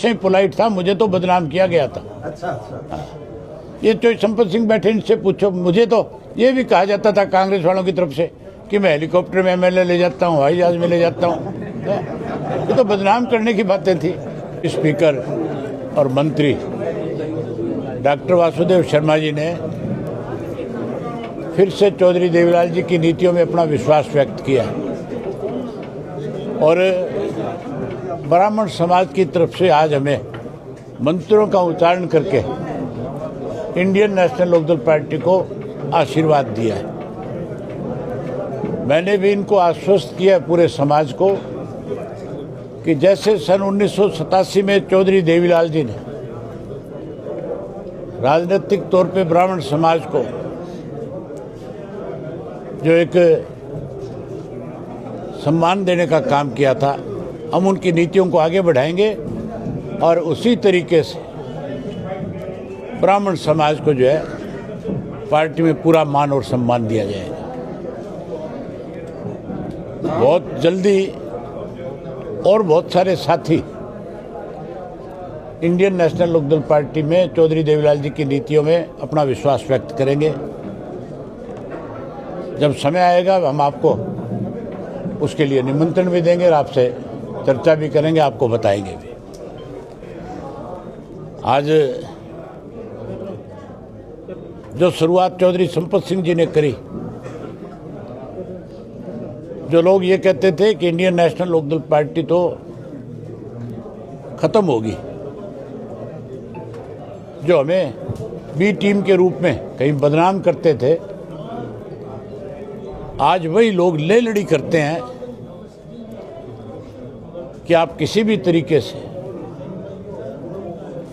हमेशा ही पोलाइट था, मुझे तो बदनाम किया गया था। अच्छा। ये तो संपत सिंह बैठे, इनसे पूछो। मुझे तो ये भी कहा जाता था कांग्रेस वालों की तरफ से कि मैं हेलीकॉप्टर में एमएलए ले जाता हूँ, हवाई जहाज में ले जाता हूँ। ये तो बदनाम करने की बातें थी। स्पीकर और मंत्री डॉक्टर वासुदेव शर्मा जी ने फिर से चौधरी देवीलाल जी की नीतियों में अपना विश्वास व्यक्त किया और ब्राह्मण समाज की तरफ से आज हमें मंत्रों का उच्चारण करके इंडियन नेशनल लोकदल पार्टी को आशीर्वाद दिया है। मैंने भी इनको आश्वस्त किया पूरे समाज को कि जैसे सन 1987 में चौधरी देवीलाल जी ने राजनीतिक तौर पे ब्राह्मण समाज को जो एक सम्मान देने का काम किया था, हम उनकी नीतियों को आगे बढ़ाएंगे और उसी तरीके से ब्राह्मण समाज को जो है पार्टी में पूरा मान और सम्मान दिया जाएगा। बहुत जल्दी और बहुत सारे साथी इंडियन नेशनल लोकदल पार्टी में चौधरी देवीलाल जी की नीतियों में अपना विश्वास व्यक्त करेंगे। जब समय आएगा हम आपको उसके लिए निमंत्रण भी देंगे और आपसे चर्चा भी करेंगे, आपको बताएंगे भी। आज जो शुरुआत चौधरी संपत सिंह जी ने करी, जो लोग ये कहते थे कि इंडियन नेशनल लोकदल पार्टी तो खत्म होगी, जो हमें बी टीम के रूप में कहीं बदनाम करते थे, आज वही लोग ले लड़ी करते हैं कि आप किसी भी तरीके से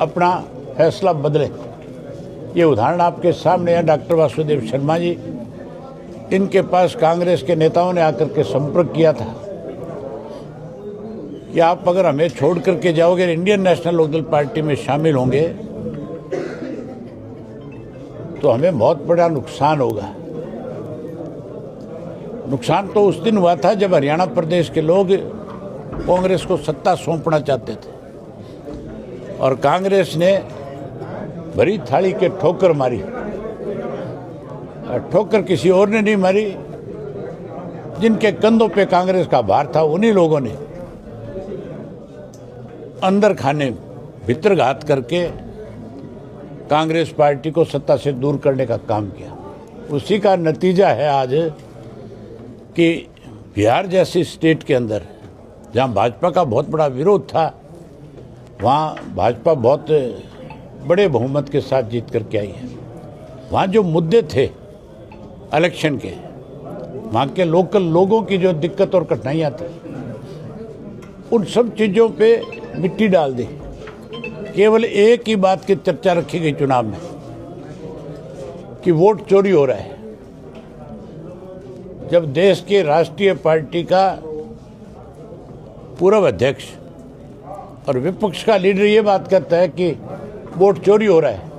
अपना फैसला बदलें। ये उदाहरण आपके सामने है। डॉक्टर वासुदेव शर्मा जी, इनके पास कांग्रेस के नेताओं ने आकर के संपर्क किया था कि आप अगर हमें छोड़ करके जाओगे, इंडियन नेशनल लोकदल पार्टी में शामिल होंगे तो हमें बहुत बड़ा नुकसान होगा। नुकसान तो उस दिन हुआ था जब हरियाणा प्रदेश के लोग कांग्रेस को सत्ता सौंपना चाहते थे और कांग्रेस ने भरी थाली के ठोकर मारी। ठोकर किसी और ने नहीं मारी, जिनके कंधों पे कांग्रेस का भार था उन्हीं लोगों ने अंदर खाने भीतर घात करके कांग्रेस पार्टी को सत्ता से दूर करने का काम किया। उसी का नतीजा है आज कि बिहार जैसी स्टेट के अंदर जहां भाजपा का बहुत बड़ा विरोध था, वहां भाजपा बहुत बड़े बहुमत के साथ जीत करके आई है। वहां जो मुद्दे थे इलेक्शन के, वहां के लोकल लोगों की जो दिक्कत और कठिनाइयां थी, उन सब चीज़ों पे मिट्टी डाल दी। केवल एक ही बात की चर्चा रखी गई चुनाव में कि वोट चोरी हो रहा है। जब देश के राष्ट्रीय पार्टी का पूर्व अध्यक्ष और विपक्ष का लीडर ये बात कहता है कि वोट चोरी हो रहा है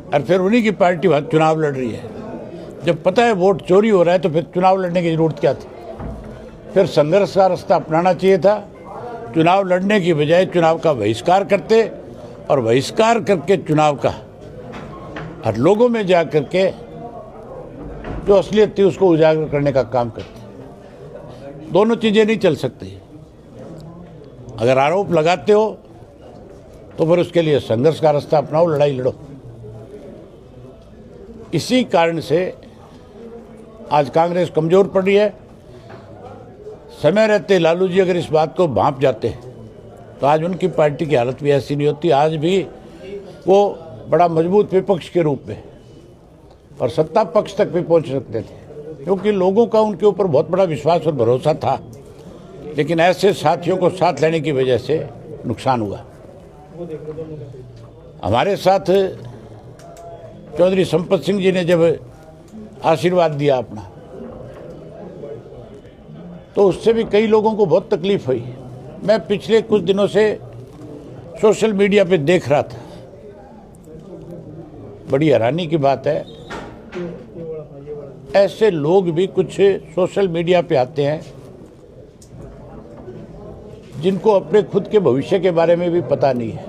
और फिर उन्हीं की पार्टी चुनाव लड़ रही है, जब पता है वोट चोरी हो रहा है तो फिर चुनाव लड़ने की जरूरत क्या थी? फिर संघर्ष का रास्ता अपनाना चाहिए था। चुनाव लड़ने की बजाय चुनाव का बहिष्कार करते और बहिष्कार करके चुनाव का हर लोगों में जा करके जो असलियत थी उसको उजागर करने का काम करते। दोनों चीज़ें नहीं चल सकती। अगर आरोप लगाते हो तो फिर उसके लिए संघर्ष का रास्ता अपनाओ, लड़ाई लड़ो। इसी कारण से आज कांग्रेस कमजोर पड़ रही है। समय रहते लालू जी अगर इस बात को भांप जाते तो आज उनकी पार्टी की हालत भी ऐसी नहीं होती। आज भी वो बड़ा मजबूत विपक्ष के रूप में और सत्ता पक्ष तक भी पहुंच सकते थे, क्योंकि लोगों का उनके ऊपर बहुत बड़ा विश्वास और भरोसा था। लेकिन ऐसे साथियों को साथ लेने की वजह से नुकसान हुआ। हमारे साथ चौधरी संपत सिंह जी ने जब आशीर्वाद दिया अपना, तो उससे भी कई लोगों को बहुत तकलीफ हुई। मैं पिछले कुछ दिनों से सोशल मीडिया पे देख रहा था, बड़ी हैरानी की बात है, ऐसे लोग भी कुछ सोशल मीडिया पे आते हैं जिनको अपने खुद के भविष्य के बारे में भी पता नहीं है।